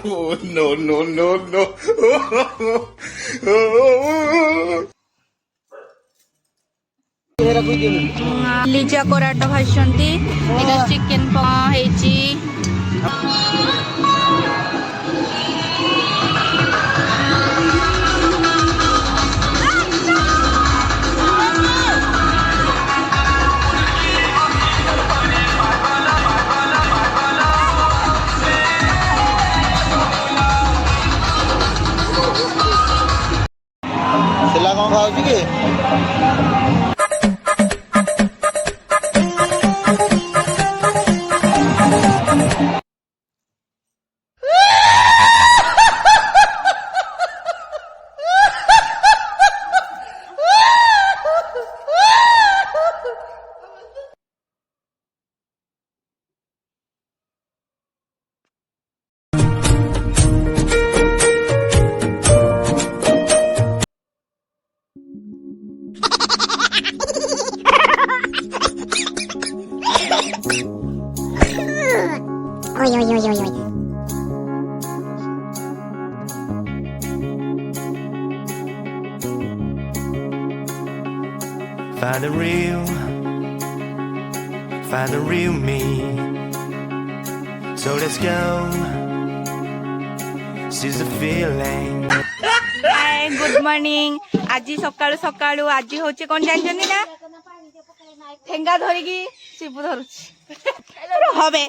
Oh, no, no, no, no. Liza Karat ଭାଜୁଛନ୍ତି ଏଇଟା chicken ହେଇଛି। ସେଲା କଣ ଖାଉଛି କି? Oi, oi, oi, oi, oi. Find the real me. So let's go. Seize the feeling. Hi good morning. आज सकाळु सकाळु आज होचे कोन जानछनी ना ठेंगा धरिकी शिबु धरुछि हबे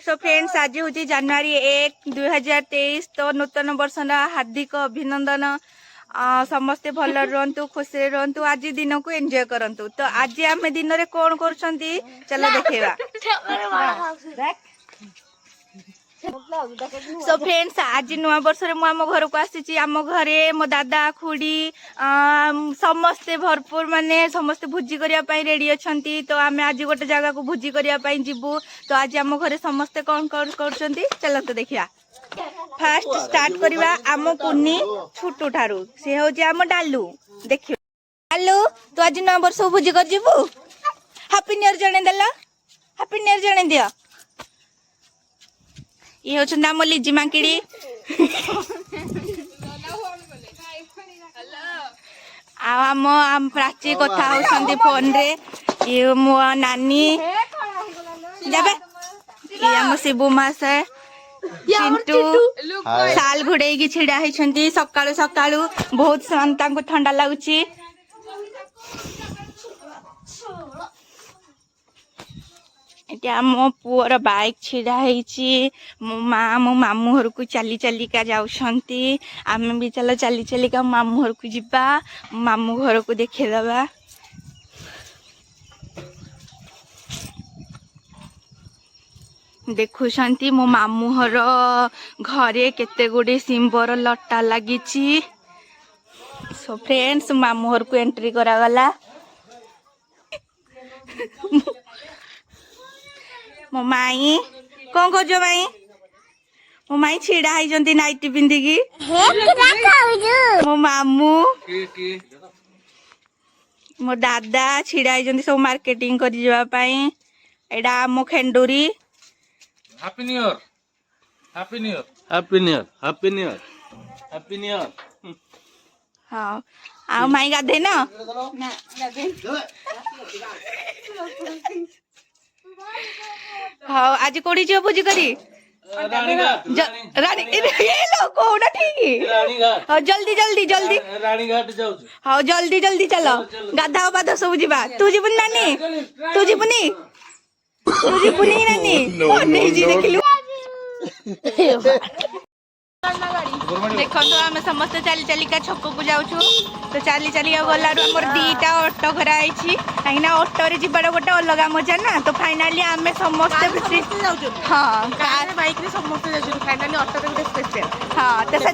सो फ्रेंड्स आज होची जनवरी 1 2023 तो नूतन वर्ष हार्दिक अभिनंदन। समस्ते भल रुहतु खुशी रुहतु आज दिन को एंजॉय करंतु। तो आज आम दिन रे कौन करछंती चलो देखिबा। सो फ्रेंड्स आज नुआ वर्ष रे मु आम घर को आसी आम घरे मो दादा खुड़ी समस्ते भरपूर माने समस्ते भोजी करिया पई रेडी अछंती। तो आमे आज गोटे जगह को भोजी करिया पई जिबू। तो आज आम घरे समस्ते कौन करछंती चलो तो देखिया। फास्ट स्टार्ट करिवा आम कुनी छुटू ठारू से हो जे आम डालू देखियो। डालू तो आज नुआ वर्ष भोजी कर जिबू। हैप्पी न्यू ईयर जणे देला हैप्पी न्यू ईयर जणे दियो। ये हो नाम लिजी मांकिड़ी आम प्राची कथा होती फोन रे। ये मो नानी जाबे ये आम शिबू मास चिंटू साल घोड़े की छिड़ा होती सकाळु सकाळु बहुत ठंडा लगुच। मो पुअर बाइक छिड़ा मो माँ मो मामू घर को चली चलिका जाउछंती। आमे भी चलो चली चलिका मामू घर को जिबा मामू घर को देखेदबा। देखुछंती मो मामू घर घरे केते गुडे सिंबर लटा लागिची। सो फ्रेंड्स मामू घर को एंट्री करा गला। मो माई कौन खोज माई मो माई छिड़ा होती नाइटी पिंधिकी। मो मामू मो दादा छिड़ा होती सब मार्केटिंग कर जावाई। एडा मो खेंडूरी happy new year happy new year happy new year happy new year happy new year. हाँ आ माई गाधे ना हाँ आज कोड़ी जो भोजी करी रानी ये लो कोना ठीक हाँ जल्दी जल्दी जल्दी रानीघाट जाऊ हाँ जल्दी जल्दी चलो गाधा बाधा सब जीवा। तू जीवन नानी तू जीवनी नानी नहीं जी देखिलु देखो आम समस्त चली चलिका छक को जाऊँ। तो चली चलिका गलार दीटा ऑटो कराई कहीं ऑटो रे जीवार गोटे अलग मजा ना। तो फाइनाली आम समस्ते हाँ कार बाइक रे समस्ते फाइनाली ऑटो रे स्पेशल हाँ तो से